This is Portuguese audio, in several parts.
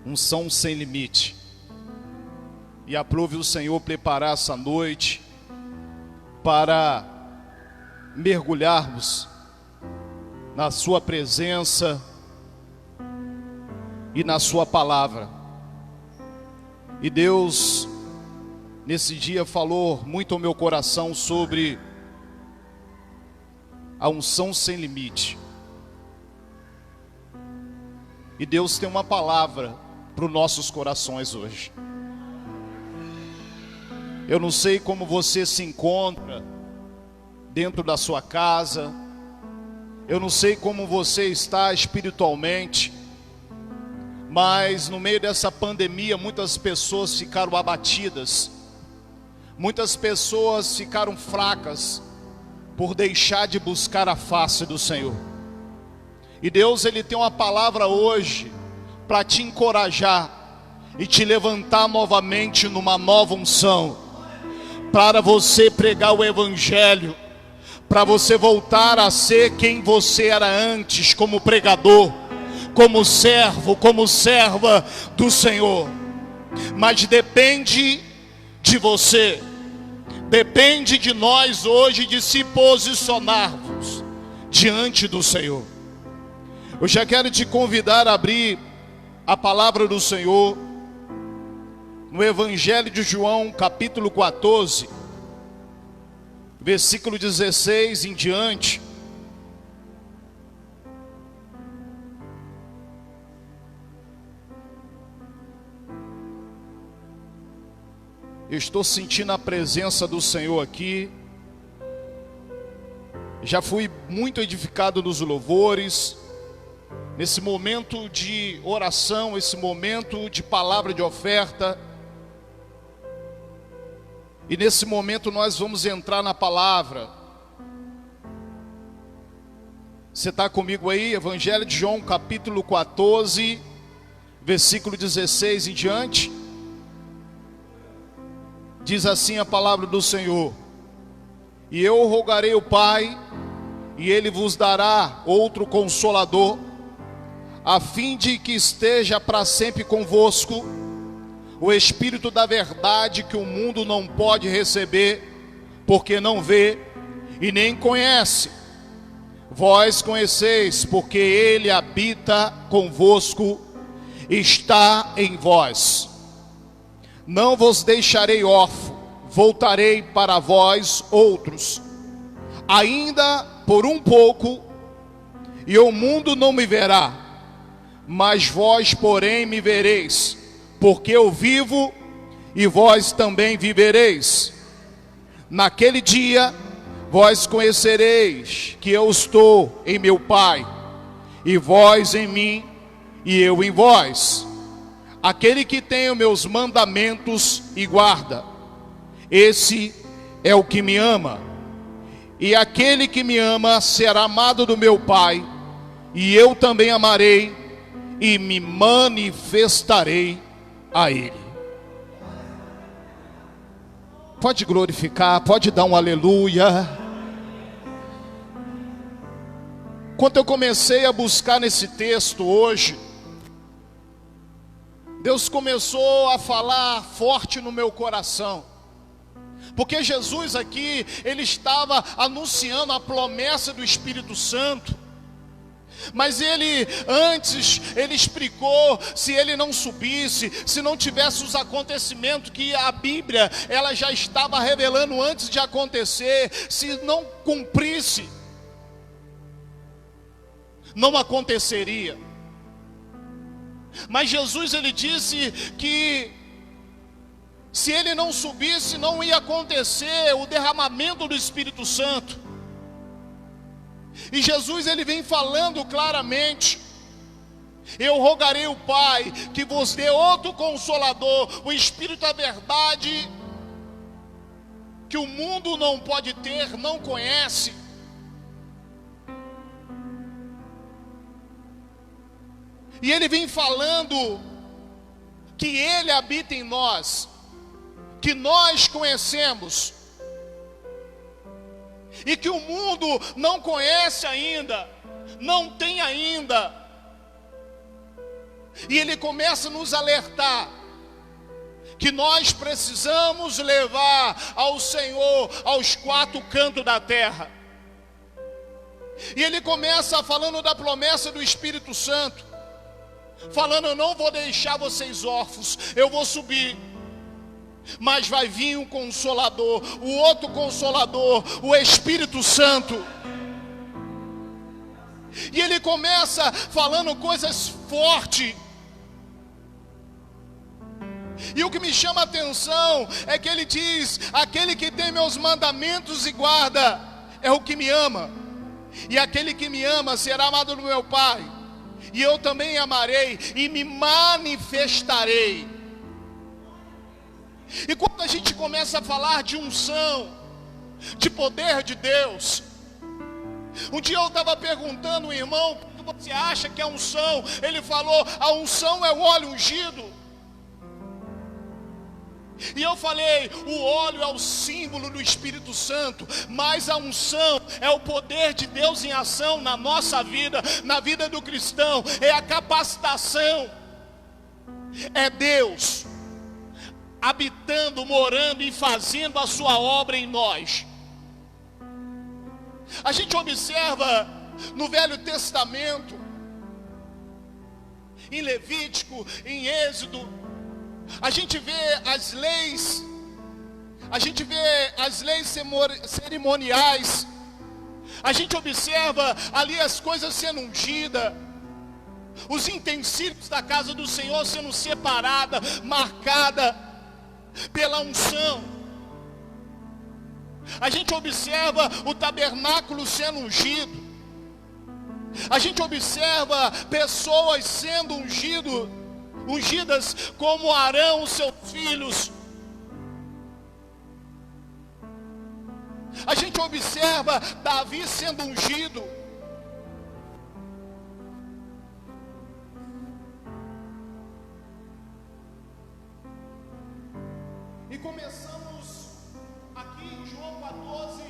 Unção sem limite. E aprove o Senhor preparar essa noite para mergulharmos na sua presença e na sua palavra. E Deus, nesse dia, falou muito ao meu coração sobre a unção sem limite. E Deus tem uma palavra para os nossos corações hoje. Eu não sei como você se encontra dentro da sua casa. Eu não sei como você está espiritualmente. Mas no meio dessa pandemia, muitas pessoas ficaram abatidas. Muitas pessoas ficaram fracas por deixar de buscar a face do Senhor. E Deus, Ele tem uma palavra hoje para te encorajar e te levantar novamente numa nova unção, para você pregar o Evangelho, para você voltar a ser quem você era antes, como pregador, como servo, como serva do Senhor. Mas depende de você, depende de nós hoje de se posicionarmos diante do Senhor. Eu já quero te convidar a abrir a palavra do Senhor no Evangelho de João, capítulo 14, versículo 16 em diante. Eu estou sentindo a presença do Senhor aqui. Já fui muito edificado nos louvores. Nesse momento de oração, esse momento de palavra de oferta. E nesse momento nós vamos entrar na palavra. Você está comigo aí? Evangelho de João, capítulo 14, versículo 16 em diante. Diz assim a palavra do Senhor: E eu rogarei ao Pai, e Ele vos dará outro Consolador, a fim de que esteja para sempre convosco, o Espírito da verdade, que o mundo não pode receber, porque não vê e nem conhece. Vós conheceis, porque Ele habita convosco, está em vós. Não vos deixarei órfãos, voltarei para vós outros. Ainda por um pouco, e o mundo não me verá, mas vós, porém, me vereis, porque eu vivo e vós também vivereis. Naquele dia, vós conhecereis que eu estou em meu Pai, e vós em mim, e eu em vós. Aquele que tem os meus mandamentos e guarda, esse é o que me ama. E aquele que me ama será amado do meu Pai, e eu também amarei e me manifestarei a Ele. Pode glorificar, pode dar um aleluia. Quando eu comecei a buscar nesse texto hoje, Deus começou a falar forte no meu coração. Porque Jesus aqui, Ele estava anunciando a promessa do Espírito Santo. Mas Ele, antes, Ele explicou, se Ele não subisse, se não tivesse os acontecimentos que a Bíblia, ela já estava revelando antes de acontecer, se não cumprisse, não aconteceria. Mas Jesus, Ele disse que se Ele não subisse, não ia acontecer o derramamento do Espírito Santo. E Jesus, Ele vem falando claramente: eu rogarei ao Pai que vos dê outro Consolador, o Espírito da verdade, que o mundo não pode ter, não conhece. E Ele vem falando que Ele habita em nós, que nós conhecemos, e que o mundo não conhece ainda, não tem ainda. E ele começa a nos alertar que nós precisamos levar ao Senhor aos quatro cantos da terra. E ele começa falando da promessa do Espírito Santo, falando: eu não vou deixar vocês órfãos, eu vou subir, mas vai vir um Consolador, o outro Consolador, o Espírito Santo. E ele começa falando coisas fortes. E o que me chama a atenção é que ele diz: aquele que tem meus mandamentos e guarda é o que me ama, e aquele que me ama será amado do meu Pai, e eu também amarei e me manifestarei. E quando a gente começa a falar de unção, de poder de Deus, um dia eu estava perguntando ao irmão: o que você acha que é unção? Ele falou: a unção é o óleo ungido. E eu falei: o óleo é o símbolo do Espírito Santo, mas a unção é o poder de Deus em ação na nossa vida, na vida do cristão. É a capacitação, é Deus habitando, morando e fazendo a sua obra em nós. A gente observa no Velho Testamento, em Levítico, em Êxodo, a gente vê as leis cerimoniais, a gente observa ali as coisas sendo ungidas, os utensílios da casa do Senhor sendo separada, marcada pela unção. A gente observa o tabernáculo sendo ungido, a gente observa pessoas sendo ungidas como Arão, seus filhos. A gente observa Davi sendo ungido. E começamos aqui em João 14,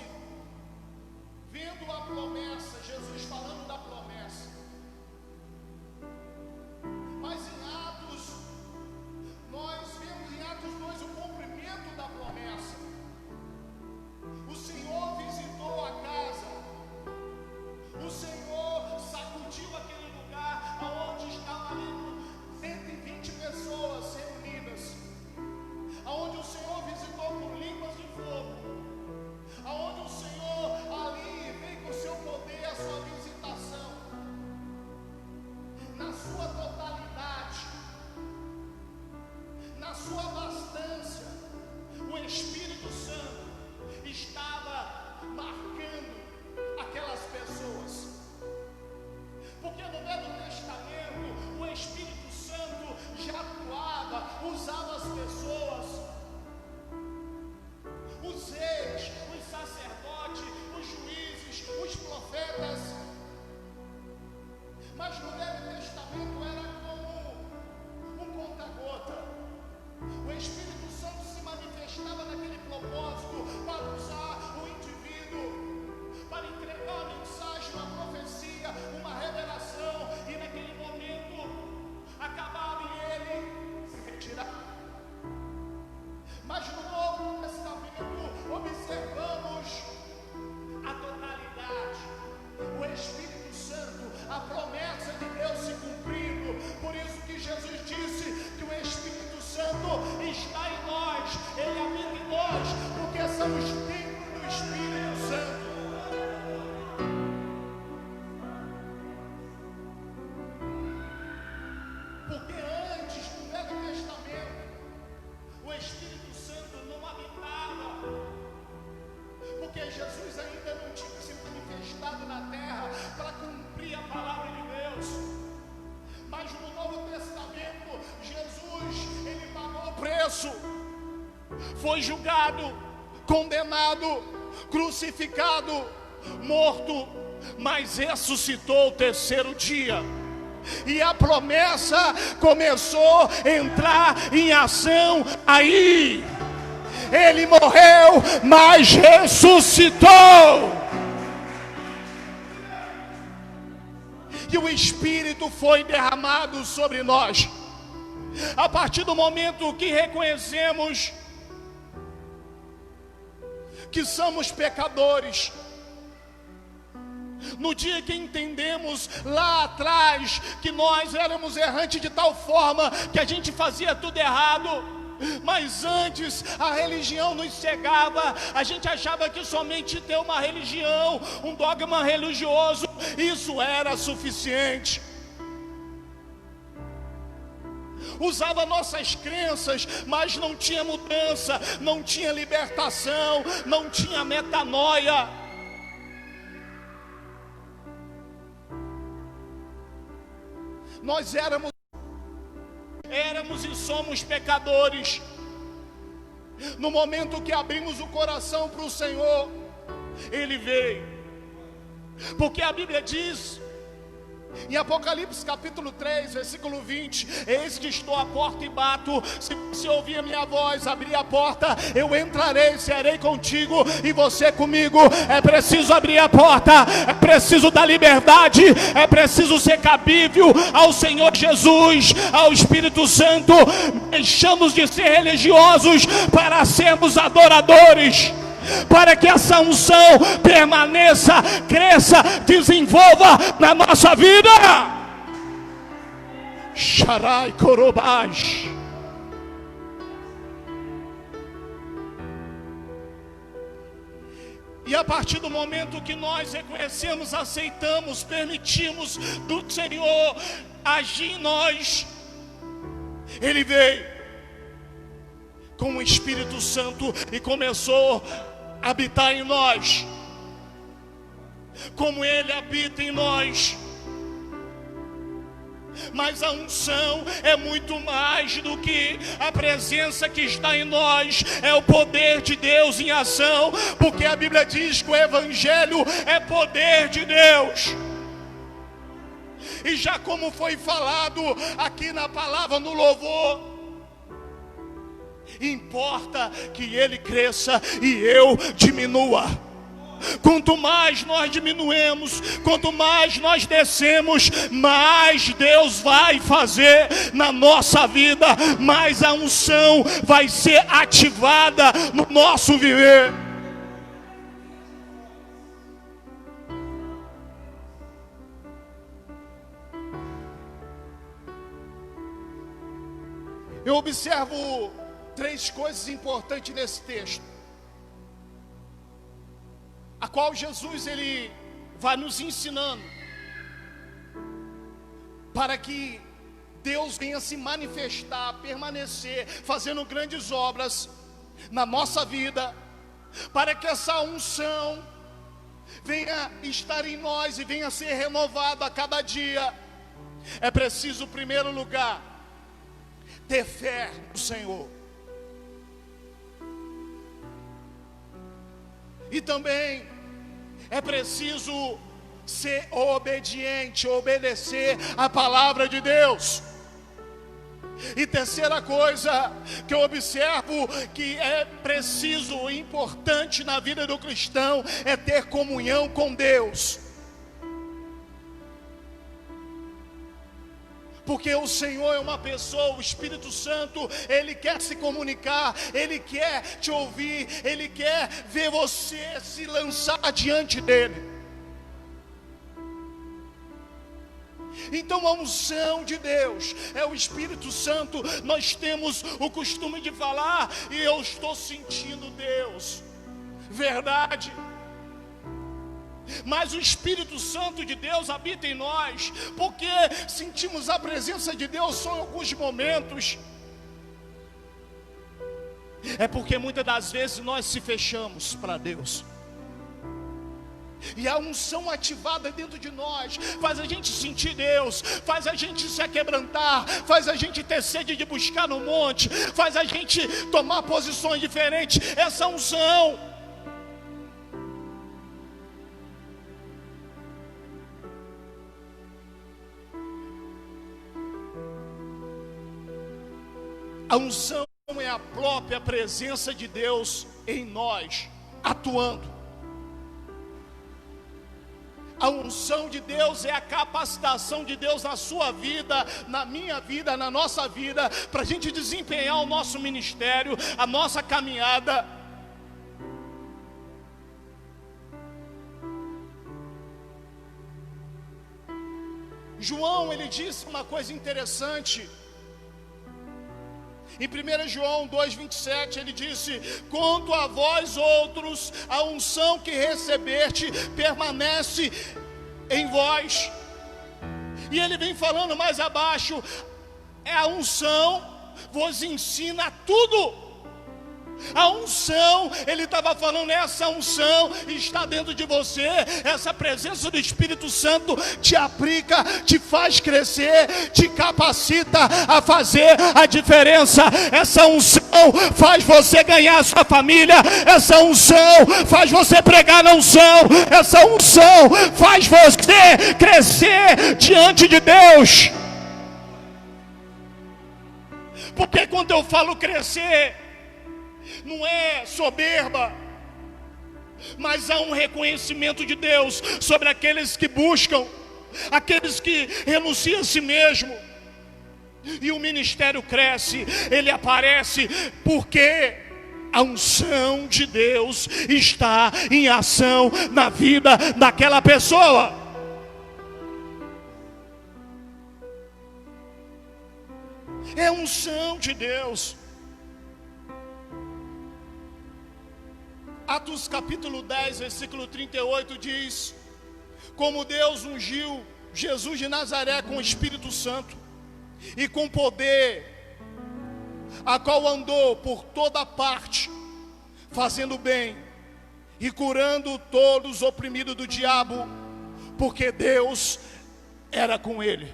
vendo a promessa, Jesus falando da promessa. Mas em Atos, nós vemos em Atos 2 o cumprimento da promessa. O Senhor visitou a casa, o Senhor sacudiu aquele lugar onde estavam ali 120 pessoas reunidas, aonde o Senhor visitou com línguas de fogo, aonde o Senhor ali veio com o seu poder, a sua visitação, na sua totalidade, na sua abastância. O Espírito Santo estava marcando aquelas pessoas, porque no Velho Testamento o Espírito Santo já atuava, usava as pessoas, os reis, os sacerdotes, os juízes, os profetas. Mas no Velho Testamento era como um conta-gota. O Espírito Santo se manifestava naquele propósito para usar o indivíduo, para entregar uma mensagem, uma profecia, uma revelação, e naquele momento acabava e ele se retirava. Mas no Novo Testamento observamos a totalidade, o Espírito Santo, a promessa de Deus se cumprindo. Por isso que Jesus disse que o Espírito Santo está em nós, ele habita em nós, porque somos templos do Espírito Santo. Porque antes do Velho Testamento o Espírito Santo não habitava, porque Jesus ainda não tinha se manifestado na terra para cumprir a palavra de Deus. Mas no Novo Testamento, Jesus, ele pagou o preço, foi julgado, condenado, crucificado, morto, mas ressuscitou o terceiro dia. E a promessa começou a entrar em ação aí. Ele morreu, mas ressuscitou. e o Espírito foi derramado sobre nós. A partir do momento que reconhecemos que somos pecadores, no dia que entendemos lá atrás que nós éramos errantes de tal forma que a gente fazia tudo errado, mas antes a religião nos cegava, a gente achava que somente ter uma religião, um dogma religioso, isso era suficiente. Usava nossas crenças, mas não tinha mudança, não tinha libertação, não tinha metanoia. Nós éramos e somos pecadores. No momento que abrimos o coração para o Senhor, Ele veio. Porque a Bíblia diz em Apocalipse capítulo 3, versículo 20: eis que estou à porta e bato, se você ouvir a minha voz, abrir a porta, eu entrarei, serei contigo e você comigo. É preciso abrir a porta, é preciso dar liberdade, é preciso ser cabível ao Senhor Jesus, ao Espírito Santo. Deixamos de ser religiosos para sermos adoradores, para que essa unção permaneça, cresça, desenvolva na nossa vida. Sharai Korobaj. E a partir do momento que nós reconhecemos, aceitamos, permitimos do Senhor agir em nós, Ele veio com o Espírito Santo e começou a habitar em nós. Como Ele habita em nós. Mas a unção é muito mais do que a presença que está em nós, é o poder de Deus em ação, porque a Bíblia diz que o Evangelho é poder de Deus. E já como foi falado aqui na palavra, no louvor, importa que Ele cresça e eu diminua. Quanto mais nós diminuímos, quanto mais nós descemos, mais Deus vai fazer na nossa vida, mais a unção vai ser ativada no nosso viver. Eu observo 3 coisas importantes nesse texto, a qual Jesus ele vai nos ensinando, para que Deus venha se manifestar, permanecer, fazendo grandes obras na nossa vida, para que essa unção venha estar em nós e venha ser renovada a cada dia. É preciso, em primeiro lugar, ter fé no Senhor. E também é preciso ser obediente, obedecer a palavra de Deus. E terceira coisa que eu observo que é preciso, importante na vida do cristão, é ter comunhão com Deus. Porque o Senhor é uma pessoa, o Espírito Santo, Ele quer se comunicar, Ele quer te ouvir, Ele quer ver você se lançar diante dEle. Então a unção de Deus é o Espírito Santo. Nós temos o costume de falar, e eu estou sentindo Deus, verdade. Mas o Espírito Santo de Deus habita em nós, porque sentimos a presença de Deus só em alguns momentos. É porque muitas das vezes nós se fechamos para Deus. E a unção ativada dentro de nós faz a gente sentir Deus, faz a gente se aquebrantar, faz a gente ter sede de buscar no monte, faz a gente tomar posições diferentes. Essa unção, a unção é a própria presença de Deus em nós, atuando. A unção de Deus é a capacitação de Deus na sua vida, na minha vida, na nossa vida, para a gente desempenhar o nosso ministério, a nossa caminhada. João, ele disse uma coisa interessante. Em 1 João 2,27 ele disse: quanto a vós outros, a unção que recebeste permanece em vós. E ele vem falando mais abaixo: a unção vos ensina tudo. A unção, ele estava falando, essa unção está dentro de você. Essa presença do Espírito Santo te aplica, te faz crescer, te capacita a fazer a diferença. Essa unção faz você ganhar a sua família. Essa unção faz você pregar na unção. Essa unção faz você crescer diante de Deus. Porque quando eu falo crescer, não é soberba, mas há um reconhecimento de Deus sobre aqueles que buscam, aqueles que renunciam a si mesmo. E o ministério cresce, ele aparece, porque a unção de Deus está em ação na vida daquela pessoa. É a unção de Deus. Atos capítulo 10, versículo 38 diz: como Deus ungiu Jesus de Nazaré com o Espírito Santo e com poder, a qual andou por toda parte, fazendo bem e curando todos os oprimidos do diabo, porque Deus era com ele.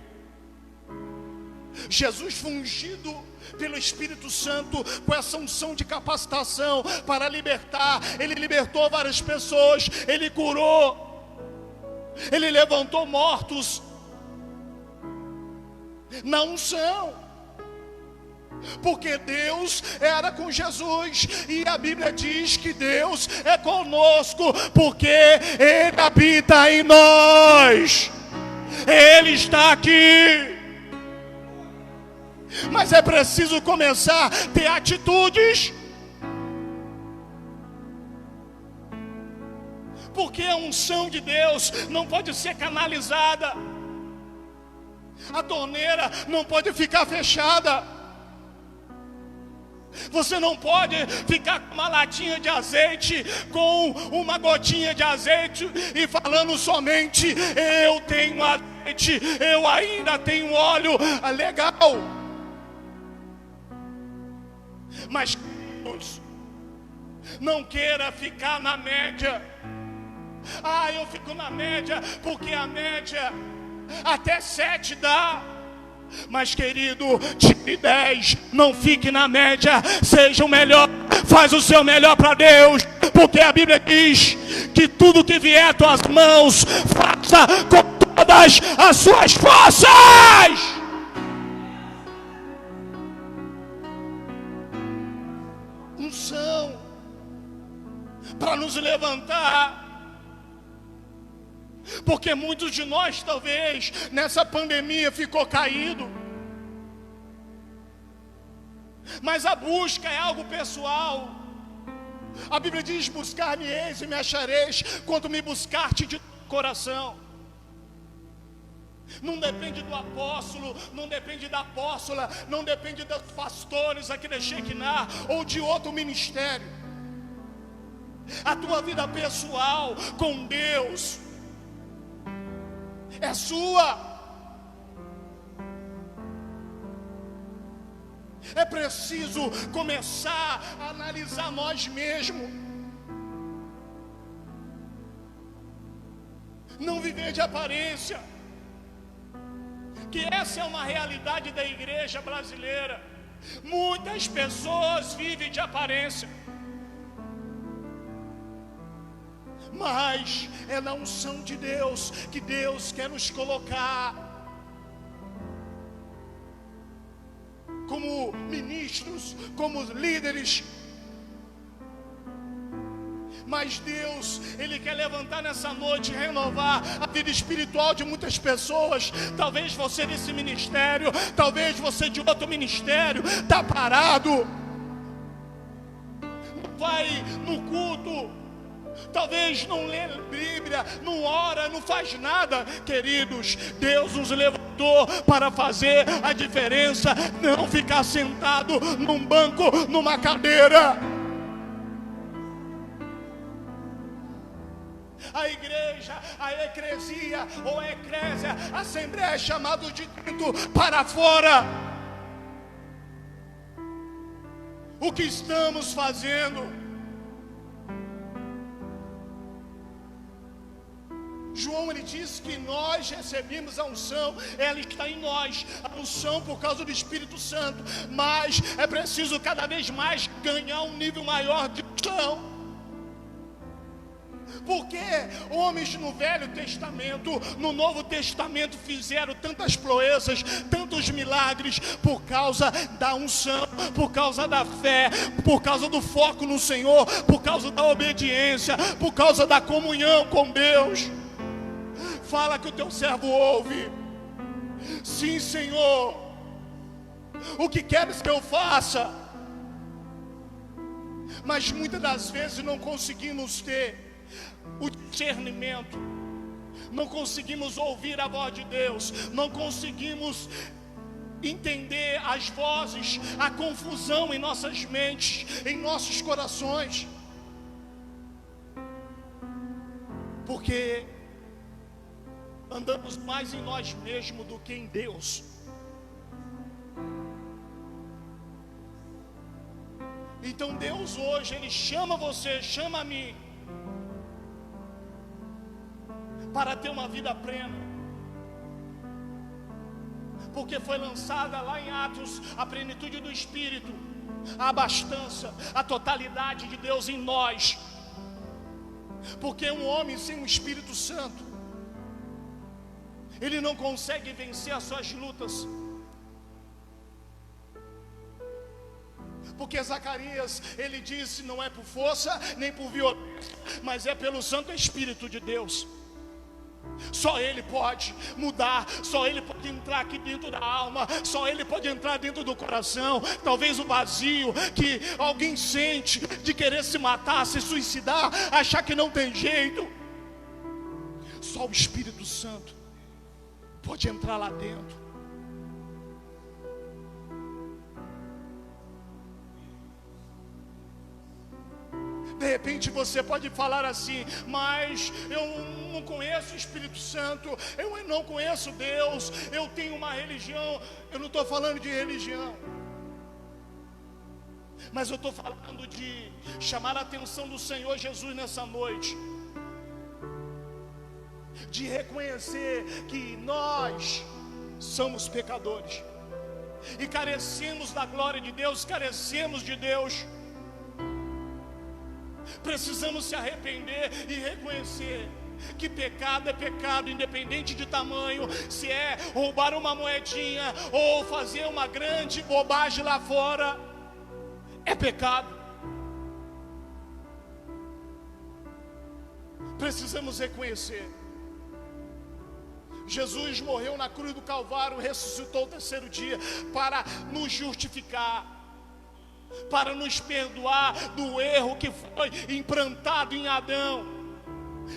Jesus foi ungido pelo Espírito Santo com essa unção de capacitação para libertar. Ele libertou várias pessoas, ele curou, ele levantou mortos na unção, porque Deus era com Jesus. E a Bíblia diz que Deus é conosco, porque Ele habita em nós, Ele está aqui. Mas é preciso começar a ter atitudes, porque a unção de Deus não pode ser canalizada, a torneira não pode ficar fechada. Você não pode ficar com uma latinha de azeite, com uma gotinha de azeite e falando somente: eu tenho azeite, eu ainda tenho óleo. Legal. Mas não queira ficar na média. Eu fico na média porque a média até 7 dá. Mas querido, tire 10, não fique na média, seja o melhor, faz o seu melhor para Deus, porque a Bíblia diz que tudo que vier às tuas mãos, faça com todas as suas forças. Unção para nos levantar. Porque muitos de nós talvez nessa pandemia ficou caído, mas a busca é algo pessoal. A Bíblia diz: buscar-me-eis e me achareis, quando me buscar-te de coração. Não depende do apóstolo, não depende da apóstola, não depende dos pastores aqui da Shekinah ou de outro ministério. A tua vida pessoal com Deus é sua. É preciso começar a analisar nós mesmos. Não viver de aparência. Que essa é uma realidade da igreja brasileira. Muitas pessoas vivem de aparência, mas é na unção de Deus que Deus quer nos colocar como ministros, como líderes. Mas Deus, Ele quer levantar nessa noite, renovar a vida espiritual de muitas pessoas. Talvez você desse ministério, talvez você de outro ministério, está parado, não vai no culto, talvez não lê Bíblia, não ora, não faz nada. Queridos, Deus nos levantou para fazer a diferença, não ficar sentado num banco, numa cadeira. A igreja, a eclesia ou a eclésia, a assembleia é chamado de dentro para fora. O que estamos fazendo? João, ele diz que nós recebemos a unção, ela está em nós, a unção por causa do Espírito Santo, mas é preciso cada vez mais ganhar um nível maior de unção. Porque homens no Velho Testamento, no Novo Testamento fizeram tantas proezas, tantos milagres, por causa da unção, por causa da fé, por causa do foco no Senhor, por causa da obediência, por causa da comunhão com Deus. Fala que o teu servo ouve. Sim, Senhor, o que queres que eu faça? Mas muitas das vezes não conseguimos ter o discernimento, não conseguimos ouvir a voz de Deus, não conseguimos entender as vozes, a confusão em nossas mentes, em nossos corações, porque andamos mais em nós mesmos do que em Deus. Então Deus hoje, Ele chama você, chama a mim, para ter uma vida plena, porque foi lançada lá em Atos a plenitude do Espírito, a abastança, a totalidade de Deus em nós. Porque um homem sem o Espírito Santo, ele não consegue vencer as suas lutas. Porque Zacarias, ele disse, não é por força, nem por violência, mas é pelo Santo Espírito de Deus. Só Ele pode mudar, só Ele pode entrar aqui dentro da alma, só Ele pode entrar dentro do coração. Talvez o vazio que alguém sente de querer se matar, se suicidar, achar que não tem jeito, só o Espírito Santo pode entrar lá dentro. De repente você pode falar assim, mas eu não conheço o Espírito Santo, eu não conheço Deus, eu tenho uma religião. Eu não estou falando de religião, mas eu estou falando de chamar a atenção do Senhor Jesus nessa noite, de reconhecer que nós somos pecadores e carecemos da glória de Deus, carecemos de Deus. Precisamos se arrepender e reconhecer que pecado é pecado, independente de tamanho. Se é roubar uma moedinha ou fazer uma grande bobagem lá fora, é pecado. Precisamos reconhecer. Jesus morreu na cruz do Calvário, ressuscitou o terceiro dia para nos justificar, para nos perdoar do erro que foi implantado em Adão.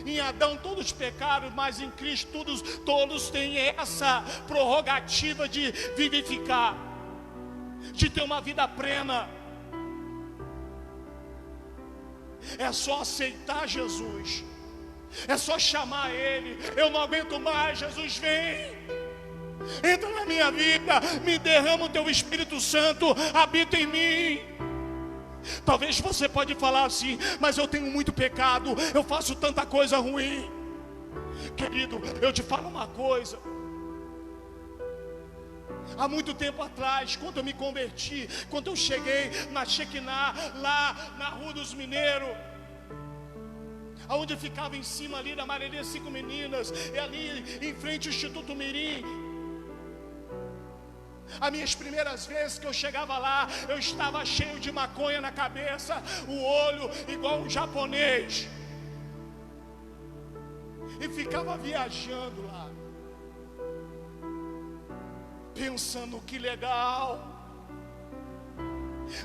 Em Adão todos pecaram, mas em Cristo todos têm essa prerrogativa de vivificar, de ter uma vida plena. É só aceitar Jesus, é só chamar Ele. Eu não aguento mais, Jesus, vem, entra na minha vida, me derrama o teu Espírito Santo, habita em mim. Talvez você pode falar assim, mas eu tenho muito pecado, eu faço tanta coisa ruim. Querido, eu te falo uma coisa. Há muito tempo atrás, quando eu me converti, quando eu cheguei na Shekinah, lá na Rua dos Mineiros, aonde ficava em cima ali da Marelia 5 Meninas, e ali em frente ao Instituto Mirim, As minhas primeiras vezes que eu chegava lá, eu estava cheio de maconha na cabeça, o olho igual um japonês, e ficava viajando lá, pensando que legal.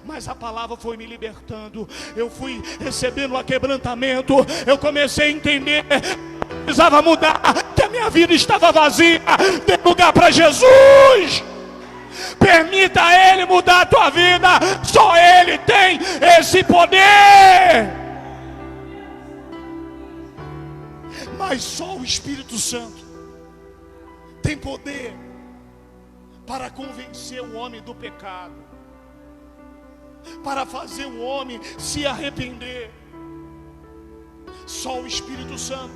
Mas a palavra foi me libertando, eu fui recebendo o quebrantamento, eu comecei a entender que precisava mudar, que a minha vida estava vazia. Dê lugar para Jesus, permita a Ele mudar a tua vida, só Ele tem esse poder. Mas só o Espírito Santo tem poder para convencer o homem do pecado, para fazer o homem se arrepender. Só o Espírito Santo.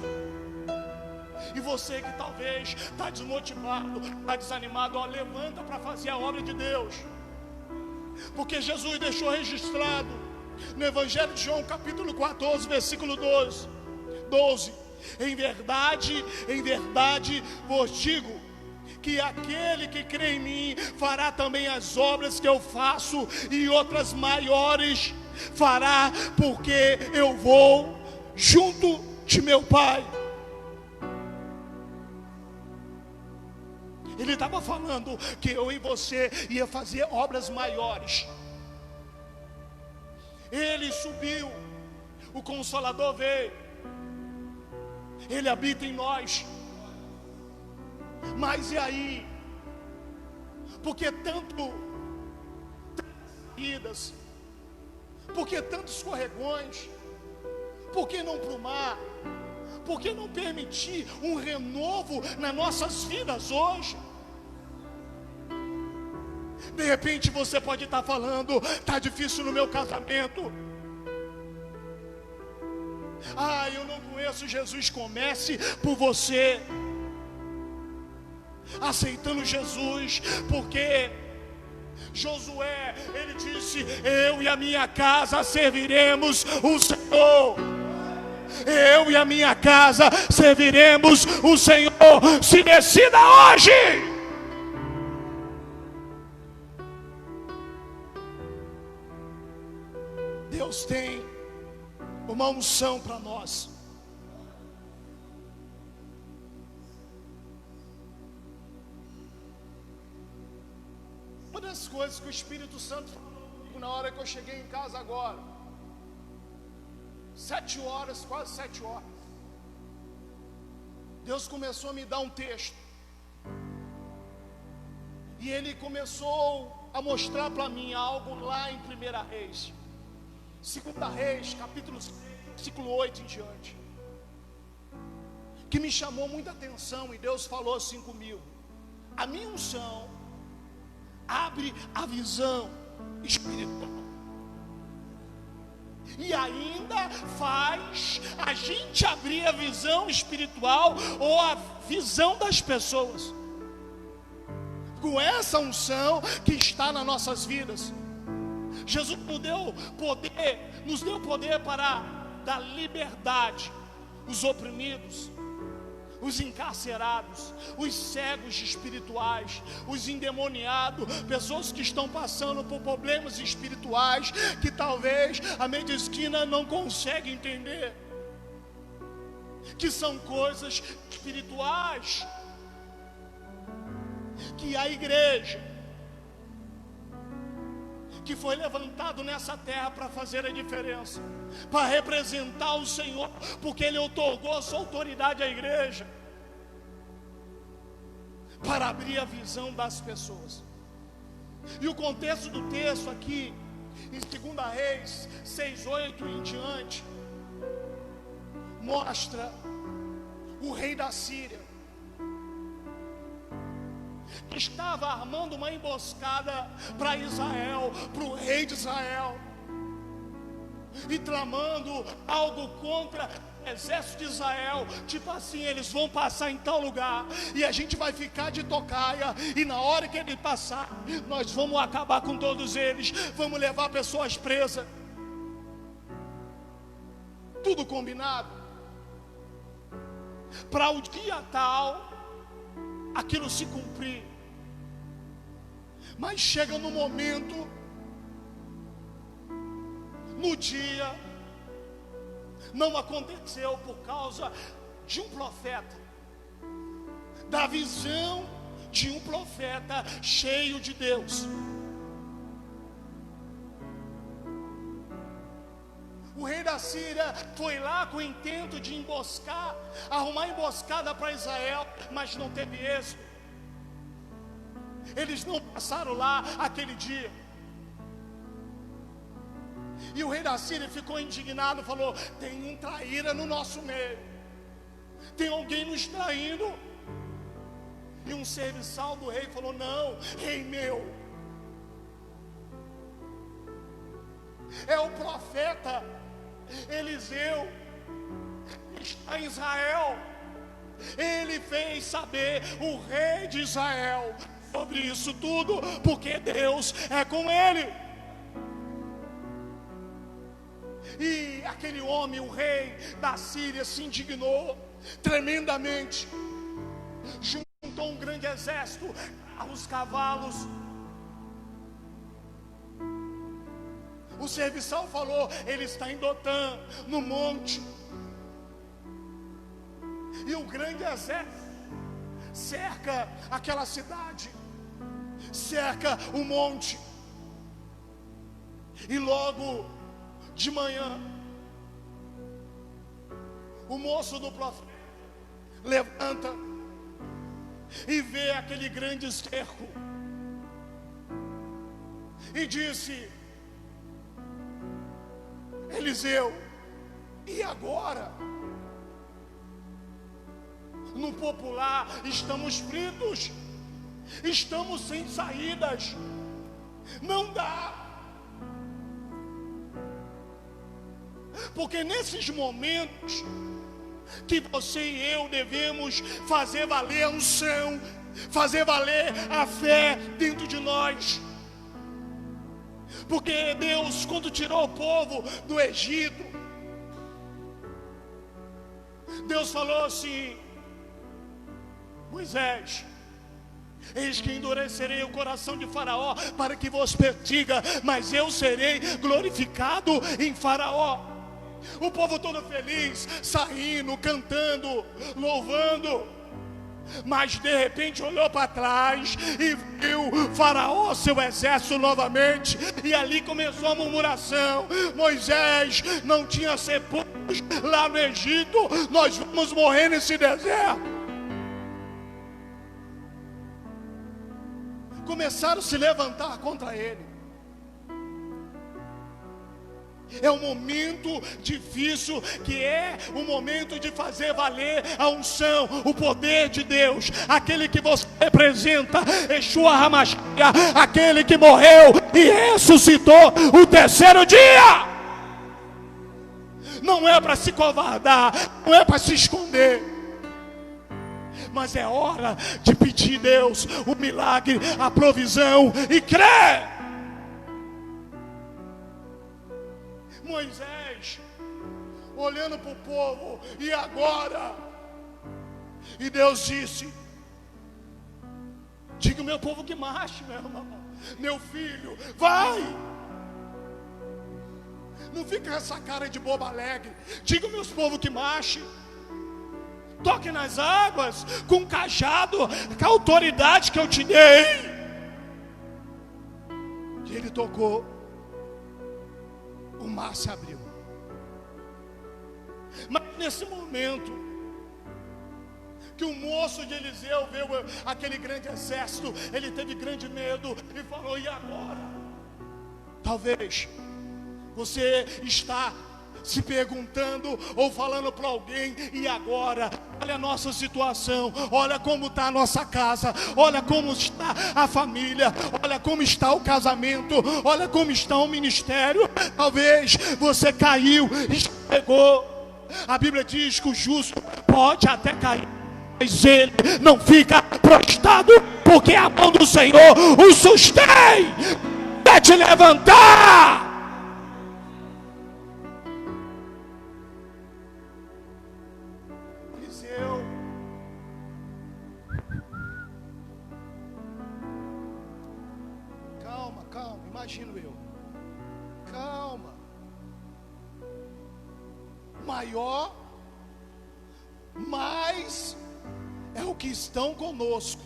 E você que talvez está desmotivado, está desanimado, ó, levanta para fazer a obra de Deus, porque Jesus deixou registrado no Evangelho de João, capítulo 14, versículo 12: em verdade vos digo, que aquele que crê em mim fará também as obras que eu faço, e outras maiores fará, porque eu vou junto de meu Pai. Ele estava falando que eu e você ia fazer obras maiores. Ele subiu, o Consolador veio, Ele habita em nós. Mas e aí? Porque tantas idas, por que tantos escorregões? Por que não para o mar? Por que não permitir um renovo nas nossas vidas hoje? De repente você pode estar falando: está difícil no meu casamento. Eu não conheço Jesus. Comece por você, aceitando Jesus, porque Josué, ele disse: eu e a minha casa serviremos o Senhor. Eu e a minha casa serviremos o Senhor. Se decida hoje. Deus tem uma unção para nós. Uma das coisas que o Espírito Santo falou comigo na hora que eu cheguei em casa agora, 7 horas, quase 7 horas, Deus começou a me dar um texto, e Ele começou a mostrar para mim algo lá em 1 Reis, 2 Reis, capítulo 6, versículo 8 em diante, que me chamou muita atenção. E Deus falou assim comigo: a minha unção abre a visão espiritual, e ainda faz a gente abrir a visão espiritual, ou a visão das pessoas, com essa unção que está nas nossas vidas. Jesus nos deu poder para dar liberdade aos oprimidos, os encarcerados, os cegos espirituais, os endemoniados, pessoas que estão passando por problemas espirituais, que talvez a medicina não consegue entender, que são coisas espirituais, que a igreja, que foi levantado nessa terra para fazer a diferença, para representar o Senhor, porque Ele otorgou a sua autoridade à igreja, para abrir a visão das pessoas. E o contexto do texto aqui, em 2 Reis 6:8 em diante, mostra o rei da Síria, que estava armando uma emboscada para Israel, para o rei de Israel, e tramando algo contra o exército de Israel, tipo assim: eles vão passar em tal lugar, e a gente vai ficar de tocaia, e na hora que ele passar, nós vamos acabar com todos eles, vamos levar pessoas presas. Tudo combinado para o dia tal aquilo se cumprir. Mas chega no momento, no dia, não aconteceu por causa de um profeta, da visão de um profeta cheio de Deus. O rei da Síria foi lá com o intento de emboscar, arrumar emboscada para Israel, mas não teve êxito. Eles não passaram lá aquele dia. E o rei da Síria ficou indignado, falou: tem um traíra no nosso meio, tem alguém nos traindo. E um serviçal do rei falou: não, rei meu, é o profeta Eliseu, está em Israel. Ele fez saber o rei de Israel sobre isso tudo, porque Deus é com ele. E aquele homem, o rei da Síria, se indignou tremendamente, juntou um grande exército, os cavalos. O serviçal falou: ele está em Dotã, no monte. E o grande exército cerca aquela cidade, cerca o monte. E logo de manhã, o moço do profeta levanta e vê aquele grande cerco e disse: Eliseu, e agora? No popular, estamos fritos, estamos sem saídas, não dá. Porque nesses momentos que você e eu devemos fazer valer a unção, fazer valer a fé dentro de nós. Porque Deus, quando tirou o povo do Egito, Deus falou assim: Moisés, eis que endurecerei o coração de Faraó para que vos persiga, mas eu serei glorificado em Faraó. O povo todo feliz, saindo, cantando, louvando. Mas de repente olhou para trás e viu Faraó, seu exército novamente. E ali começou a murmuração: Moisés não tinha sepulcros lá no Egito, nós vamos morrer nesse deserto. Começaram a se levantar contra ele. É um momento difícil, que é o momento de fazer valer a unção, o poder de Deus. Aquele que você representa, Yeshua HaMashiach, aquele que morreu e ressuscitou o terceiro dia. Não é para se covardar, não é para se esconder, mas é hora de pedir a Deus o milagre, a provisão e crer. Moisés olhando para o povo: e agora? E Deus disse: diga o meu povo que marche, meu irmão, meu filho, vai. Não fica com essa cara de bobo alegre. Diga o meu povo que marche. Toque nas águas com cajado, com a autoridade que eu te dei. E ele tocou, o mar se abriu. Mas nesse momento que o moço de Eliseu viu aquele grande exército, ele teve grande medo e falou: e agora? Talvez você está se perguntando ou falando para alguém: e agora? Olha a nossa situação, olha como está a nossa casa, olha como está a família, olha como está o casamento, olha como está o ministério. Talvez você caiu, escorregou. A Bíblia diz que o justo pode até cair, mas ele não fica prostrado, porque a mão do Senhor o sustém, vai te levantar. calma. Maior, mais é o que estão conosco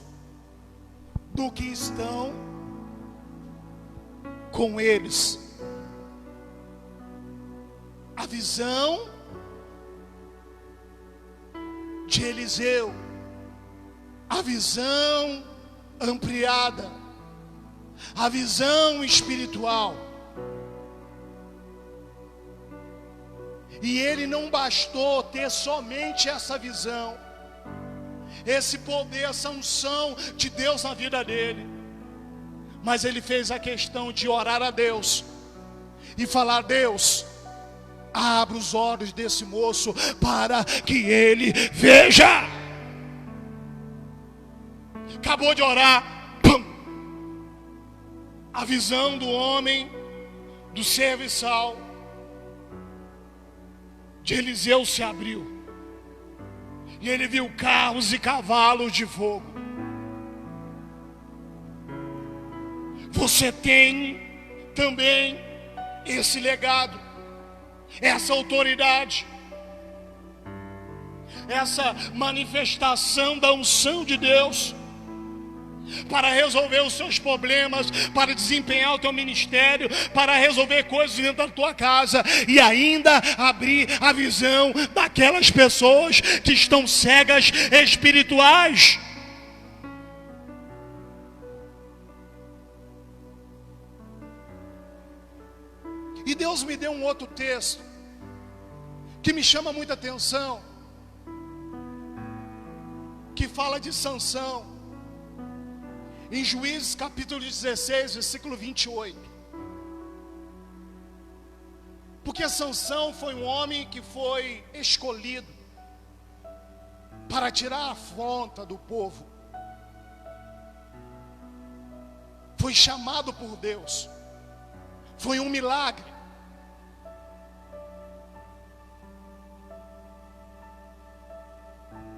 do que estão com eles. A visão de Eliseu, a visão ampliada, a visão espiritual. E ele não bastou ter somente essa visão, esse poder, essa unção de Deus na vida dele, mas ele fez a questão de orar a Deus e falar: Deus, abra os olhos desse moço para que ele veja. Acabou de orar, pum! A visão do homem, do serviçal de Eliseu se abriu, e ele viu carros e cavalos de fogo. Você tem também esse legado, essa autoridade, essa manifestação da unção de Deus para resolver os seus problemas, para desempenhar o teu ministério, para resolver coisas dentro da tua casa e ainda abrir a visão daquelas pessoas que estão cegas espirituais. E Deus me deu um outro texto que me chama muita atenção, que fala de Sansão, em Juízes capítulo 16, versículo 28. Porque Sansão foi um homem que foi escolhido para tirar a afronta do povo. Foi chamado por Deus. Foi um milagre.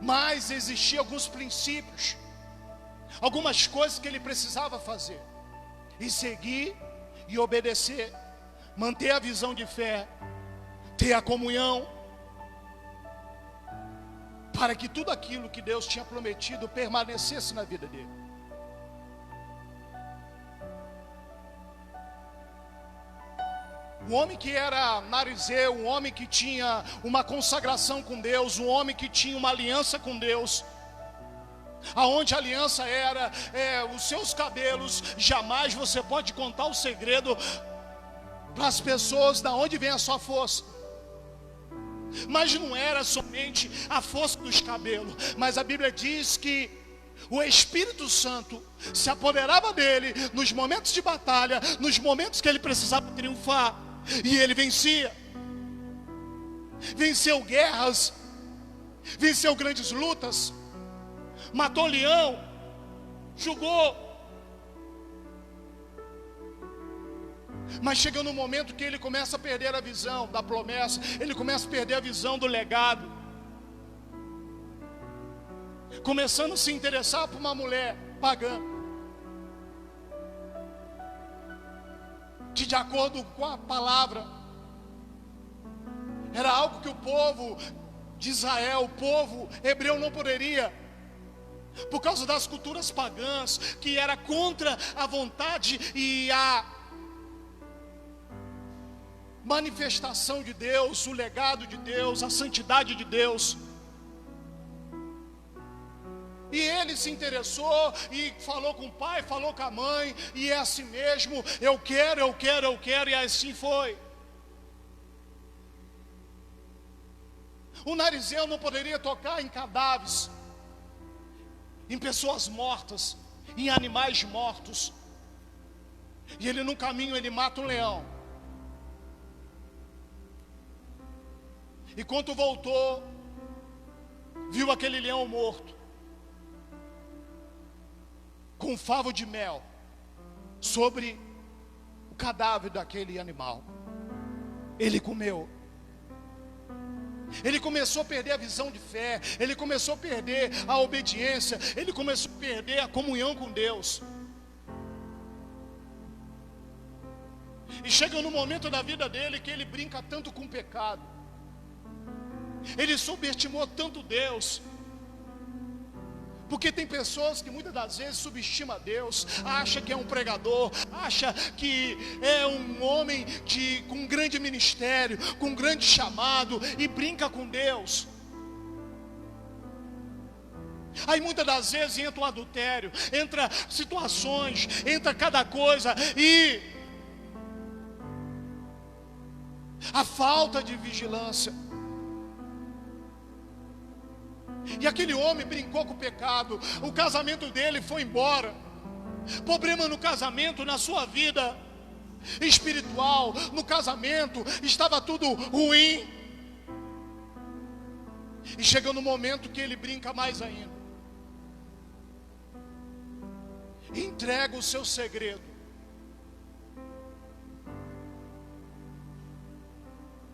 Mas existiam alguns princípios, algumas coisas que ele precisava fazer, e seguir e obedecer, manter a visão de fé, ter a comunhão, para que tudo aquilo que Deus tinha prometido permanecesse na vida dele. Um homem que era narizeu, um homem que tinha uma consagração com Deus, um homem que tinha uma aliança com Deus, aonde a aliança era os seus cabelos. Jamais você pode contar o segredo para as pessoas da onde vem a sua força. Mas não era somente a força dos cabelos, mas a Bíblia diz que o Espírito Santo se apoderava dele nos momentos de batalha, nos momentos que ele precisava triunfar, e ele vencia. Venceu guerras, venceu grandes lutas, matou leão, julgou. Mas chega no momento que ele começa a perder a visão da promessa, ele começa a perder a visão do legado, começando a se interessar por uma mulher pagã, que de acordo com a palavra, era algo que o povo de Israel, o povo hebreu não poderia, por causa das culturas pagãs, que era contra a vontade e a manifestação de Deus, o legado de Deus, a santidade de Deus. E ele se interessou e falou com o pai, falou com a mãe, e é assim mesmo, eu quero, e assim foi. O narizeu não poderia tocar em cadáveres, em pessoas mortas, em animais mortos. E ele no caminho, ele mata um leão. E quando voltou, viu aquele leão morto, com um favo de mel sobre o cadáver daquele animal. Ele comeu. Ele começou a perder a visão de fé, ele começou a perder a obediência, ele começou a perder a comunhão com Deus. E chega no momento da vida dele que ele brinca tanto com o pecado. Ele subestimou tanto Deus. Porque tem pessoas que muitas das vezes subestimam a Deus, acha que é um pregador, acha que é um homem com um grande ministério, com um grande chamado, e brinca com Deus. Aí muitas das vezes entra um adultério, entra situações, entra cada coisa, e a falta de vigilância. E aquele homem brincou com o pecado, o casamento dele foi embora. Problema no casamento, na sua vida espiritual, no casamento, estava tudo ruim. E chega no momento que ele brinca mais ainda. Entrega o seu segredo.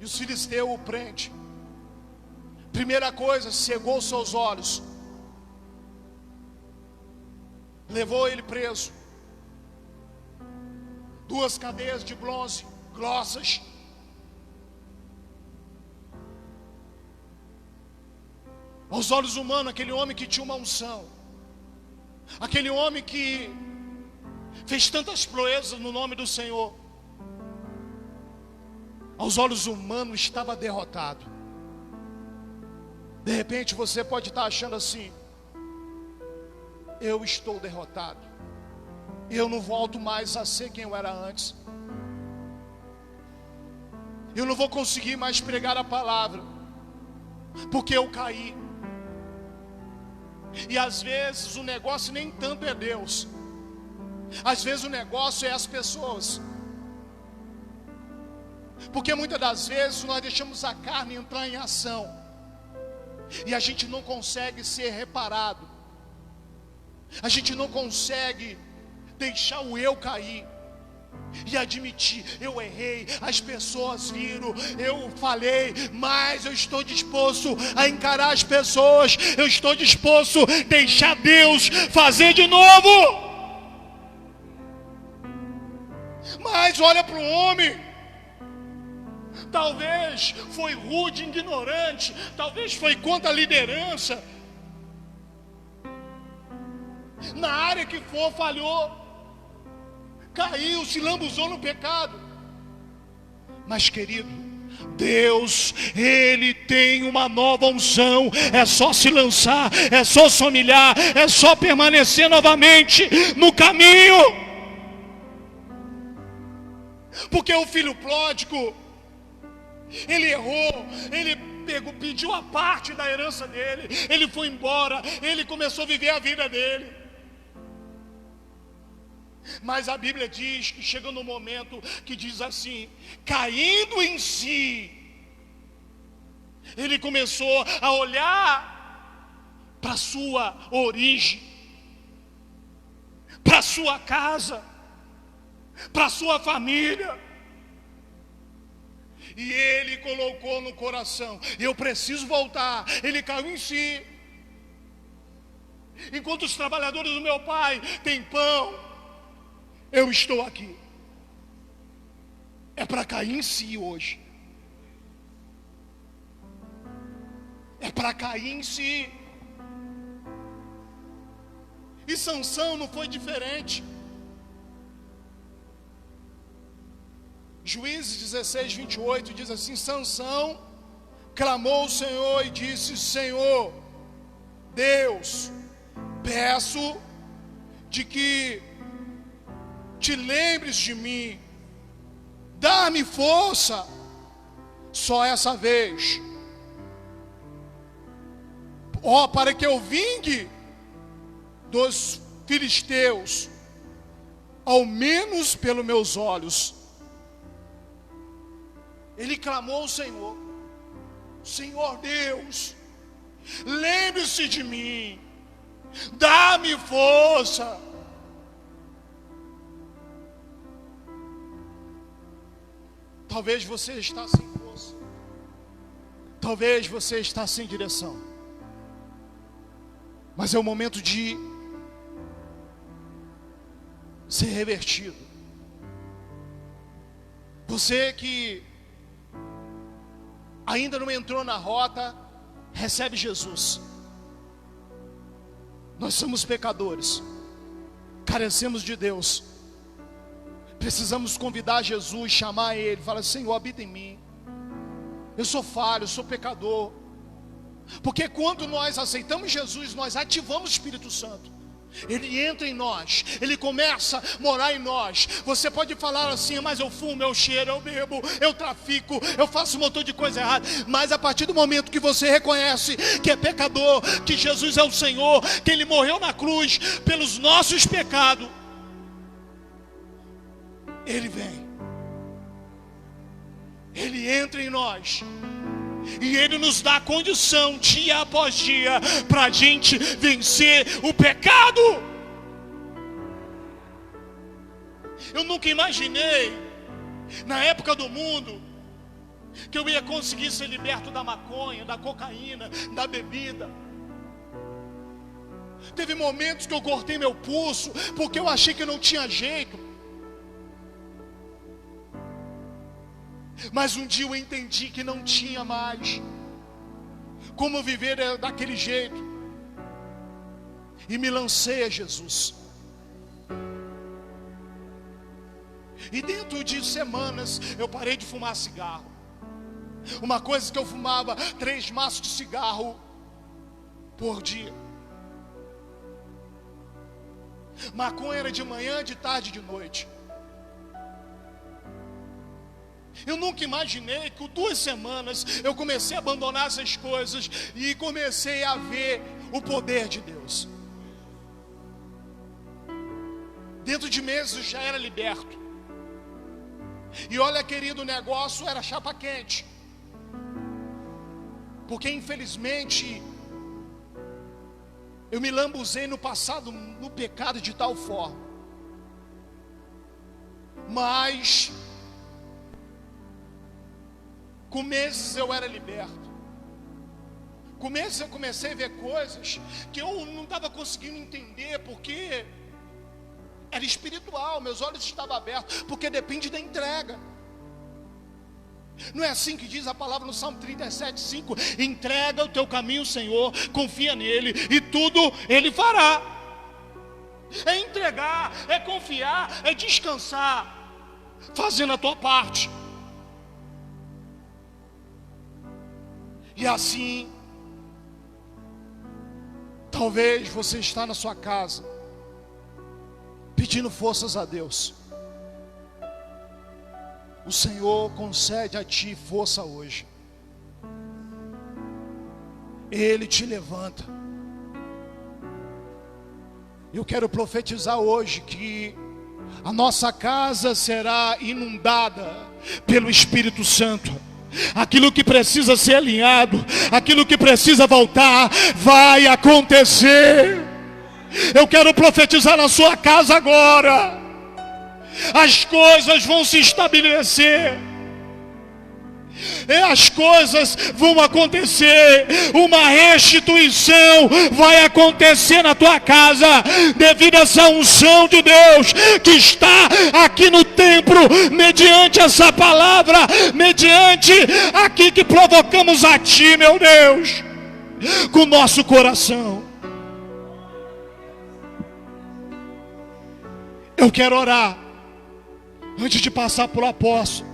E os filisteus o prendem. Primeira coisa, cegou seus olhos. Levou ele preso. 2 cadeias de bronze, grossas. Aos olhos humanos, aquele homem que tinha uma unção. Aquele homem que fez tantas proezas no nome do Senhor. Aos olhos humanos estava derrotado. De repente você pode estar achando assim: eu estou derrotado, eu não volto mais a ser quem eu era antes, eu não vou conseguir mais pregar a palavra, porque eu caí. E às vezes o negócio nem tanto é Deus, às vezes o negócio é as pessoas. Porque muitas das vezes nós deixamos a carne entrar em ação, e a gente não consegue ser reparado. A gente não consegue deixar o eu cair e admitir: eu errei, as pessoas viram, eu falei, mas eu estou disposto a encarar as pessoas, eu estou disposto a deixar Deus fazer de novo. Mas olha para o homem. Talvez foi rude, ignorante, talvez foi contra a liderança. Na área que for, falhou, caiu, se lambuzou no pecado. Mas querido, Deus, Ele tem uma nova unção. É só se lançar, é só se humilhar, é só permanecer novamente no caminho. Porque o filho pródigo, ele errou, ele pediu a parte da herança dele, ele foi embora, ele começou a viver a vida dele. Mas a Bíblia diz que chega no momento que diz assim: caindo em si, ele começou a olhar para a sua origem, para a sua casa, para a sua família. E ele colocou no coração: eu preciso voltar. Ele caiu em si. Enquanto os trabalhadores do meu pai têm pão, eu estou aqui. É para cair em si hoje. É para cair em si. E Sansão não foi diferente. Juízes 16, 28 diz assim: Sansão clamou ao Senhor e disse: Senhor Deus, peço de que te lembres de mim, dá-me força, só essa vez, para que eu vingue dos filisteus, ao menos pelos meus olhos. Ele clamou ao Senhor: Senhor Deus, lembre-se de mim, dá-me força. Talvez você está sem força, talvez você está sem direção, mas é o momento de ser revertido. Você que ainda não entrou na rota, recebe Jesus. Nós somos pecadores, carecemos de Deus. Precisamos convidar Jesus, chamar Ele, falar: Senhor, habita em mim. Eu sou falho, eu sou pecador. Porque quando nós aceitamos Jesus, nós ativamos o Espírito Santo. Ele entra em nós, Ele começa a morar em nós. Você pode falar assim: mas eu fumo, eu cheiro, eu bebo, eu trafico, eu faço um montão de coisa errada. Mas a partir do momento que você reconhece que é pecador, que Jesus é o Senhor, que Ele morreu na cruz pelos nossos pecados, Ele vem, Ele entra em nós, e Ele nos dá condição, dia após dia, para a gente vencer o pecado. Eu nunca imaginei, na época do mundo, que eu ia conseguir ser liberto da maconha, da cocaína, da bebida. Teve momentos que eu cortei meu pulso, porque eu achei que não tinha jeito. Mas um dia eu entendi que não tinha mais como viver daquele jeito, e me lancei a Jesus. E dentro de semanas eu parei de fumar cigarro. Uma coisa que eu fumava 3 maços de cigarro por dia. Maconha era de manhã, de tarde e de noite. Eu nunca imaginei que com 2 semanas eu comecei a abandonar essas coisas e comecei a ver o poder de Deus. Dentro de meses eu já era liberto. E olha, querido, o negócio era chapa quente. Porque infelizmente eu me lambuzei no passado no pecado de tal forma. Mas com meses eu era liberto. Com meses eu comecei a ver coisas que eu não estava conseguindo entender, porque era espiritual, meus olhos estavam abertos, porque depende da entrega. Não é assim que diz a palavra no Salmo 37:5: entrega o teu caminho, Senhor, confia nele e tudo Ele fará. É entregar, é confiar, é descansar, fazendo a tua parte. E assim, talvez você está na sua casa pedindo forças a Deus. O Senhor concede a ti força hoje. Ele te levanta. Eu quero profetizar hoje que a nossa casa será inundada pelo Espírito Santo. Aquilo que precisa ser alinhado, aquilo que precisa voltar, vai acontecer. Eu quero profetizar na sua casa agora. As coisas vão se estabelecer, as coisas vão acontecer, uma restituição vai acontecer na tua casa, devido a essa unção de Deus que está aqui no templo, mediante essa palavra, mediante aqui que provocamos a ti, meu Deus, com o nosso coração. Eu quero orar antes de passar por apóstolo.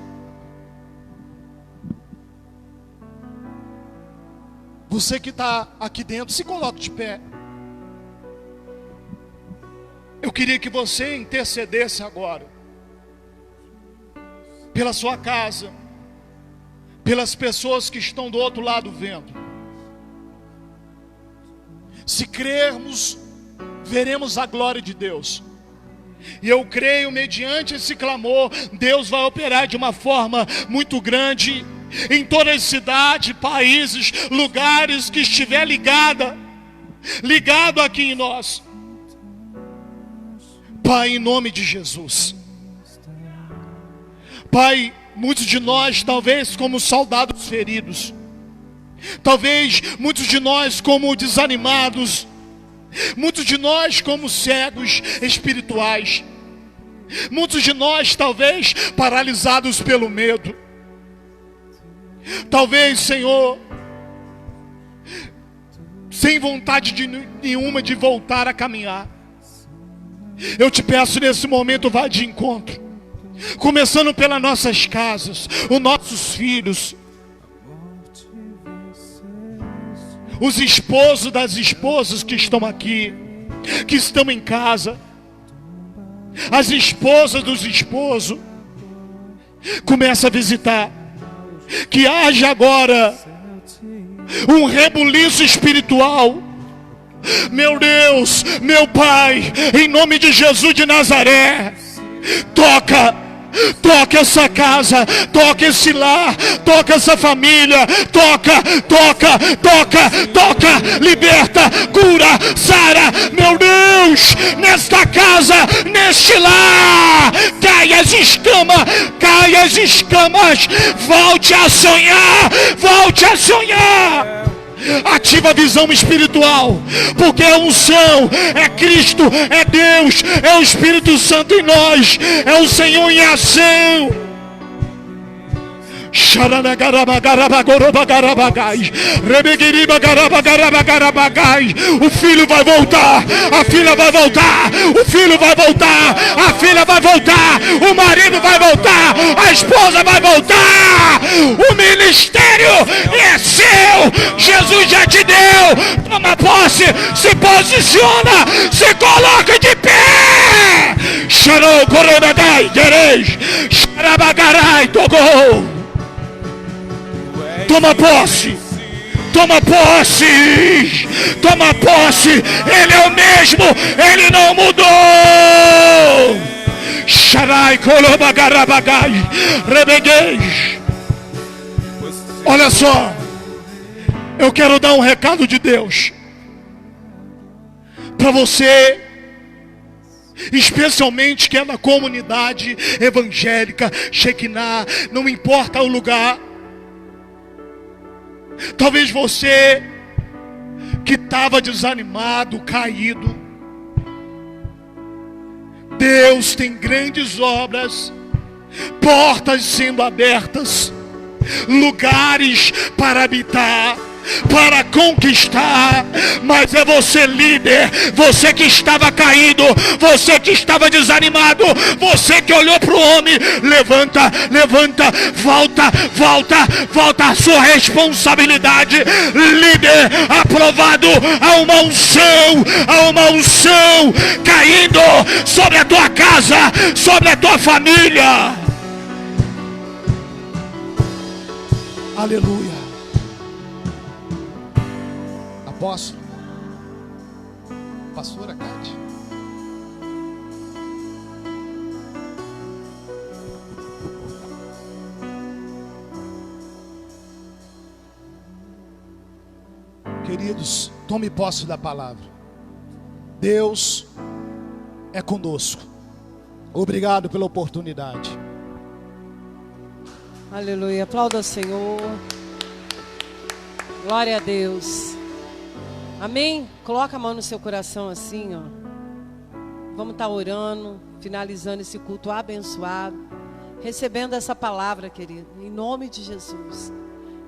Você que está aqui dentro, se coloque de pé. Eu queria que você intercedesse agora pela sua casa, pelas pessoas que estão do outro lado vendo. Se crermos, veremos a glória de Deus. E eu creio, mediante esse clamor, Deus vai operar de uma forma muito grande em todas as cidades, países, lugares que estiver ligado aqui em nós. Pai, em nome de Jesus. Pai, muitos de nós, talvez como soldados feridos, talvez muitos de nós como desanimados, muitos de nós como cegos espirituais. Muitos de nós, talvez, paralisados pelo medo. Talvez, Senhor, sem vontade nenhuma de voltar a caminhar. Eu te peço nesse momento, vá de encontro. Começando pelas nossas casas, os nossos filhos, os esposos das esposas que estão aqui, que estão em casa, as esposas dos esposos. Começa a visitar. Que haja agora um rebuliço espiritual. Meu Deus, meu Pai, em nome de Jesus de Nazaré, toca essa casa, toca esse lar, toca essa família, toca, liberta, cura, sara, meu Deus, nesta casa, neste lar, cai as escamas, volte a sonhar, ativa a visão espiritual, porque a unção é Cristo, é Deus, é o Espírito Santo em nós, é o Senhor em ação. O filho vai voltar, a filha vai voltar, o filho vai voltar, a filha vai voltar, o marido vai voltar, a esposa vai voltar. O ministério é seu, Jesus já te deu. Toma posse, se posiciona, se coloca de pé. Xarou, coronagai, quereis, xarabagarai, togou. Toma posse, Ele é o mesmo, Ele não mudou. Xarai, colobagarabagai, rebegueis. Olha só, eu quero dar um recado de Deus para você, especialmente que é na comunidade evangélica, Shekinah, não importa o lugar. Talvez você que estava desanimado, caído, Deus tem grandes obras, portas sendo abertas, lugares para habitar, para conquistar. Mas é você, líder, você que estava caído, você que estava desanimado, você que olhou para o homem, levanta, volta a sua responsabilidade. Líder aprovado, há uma unção caindo sobre a tua casa, sobre a tua família. Aleluia. Apóstolo, pastora Cátia. Queridos, tome posse da palavra. Deus é conosco. Obrigado pela oportunidade. Aleluia, aplauda o Senhor. Glória a Deus. Amém? Coloca a mão no seu coração assim, ó. Vamos estar orando, finalizando esse culto abençoado, recebendo essa palavra, querido, em nome de Jesus.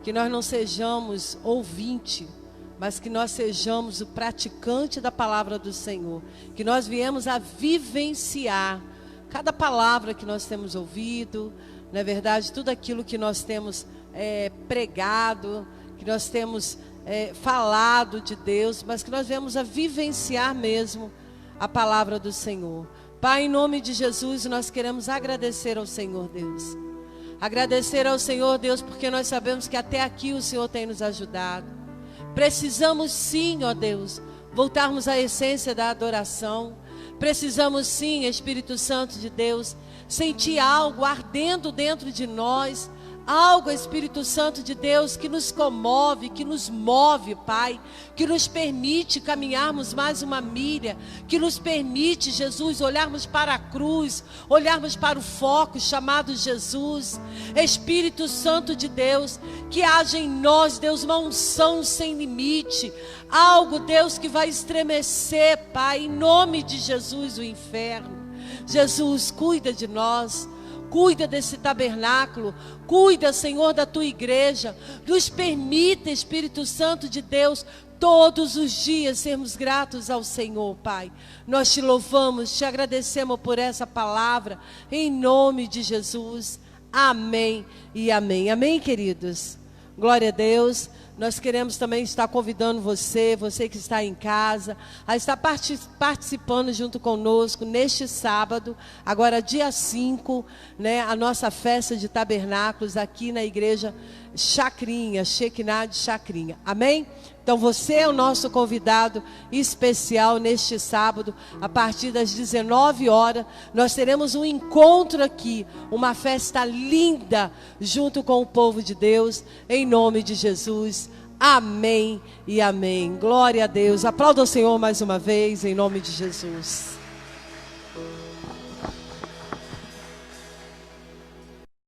Que nós não sejamos ouvinte, mas que nós sejamos o praticante da palavra do Senhor. Que nós viemos a vivenciar cada palavra que nós temos ouvido, não é verdade? Tudo aquilo que nós temos pregado, que nós temos falado de Deus, mas que nós viemos a vivenciar mesmo a palavra do Senhor. Pai, em nome de Jesus, nós queremos agradecer ao Senhor Deus. Agradecer ao Senhor Deus, porque nós sabemos que até aqui o Senhor tem nos ajudado. Precisamos sim, ó Deus, voltarmos à essência da adoração. Precisamos sim, Espírito Santo de Deus, sentir algo ardendo dentro de nós. Algo, Espírito Santo de Deus, que nos comove, que nos move, Pai, que nos permite caminharmos mais uma milha, que nos permite, Jesus, olharmos para a cruz, olharmos para o foco chamado Jesus. Espírito Santo de Deus, que haja em nós, Deus, uma unção sem limite, algo, Deus, que vai estremecer, Pai, em nome de Jesus, o inferno. Jesus, cuida de nós. Cuida desse tabernáculo, cuida, Senhor, da tua igreja. Nos permita, Espírito Santo de Deus, todos os dias sermos gratos ao Senhor, Pai. Nós te louvamos, te agradecemos por essa palavra, em nome de Jesus. Amém e amém. Amém, queridos? Glória a Deus. Nós queremos também estar convidando você que está em casa, a estar participando junto conosco neste sábado, agora dia 5, né, a nossa festa de tabernáculos aqui na igreja Chacrinha, Shekinah de Chacrinha. Amém? Então você é o nosso convidado especial neste sábado, a partir das 19 horas, nós teremos um encontro aqui, uma festa linda, junto com o povo de Deus, em nome de Jesus. Amém e amém. Glória a Deus. Aplauda o Senhor mais uma vez, em nome de Jesus.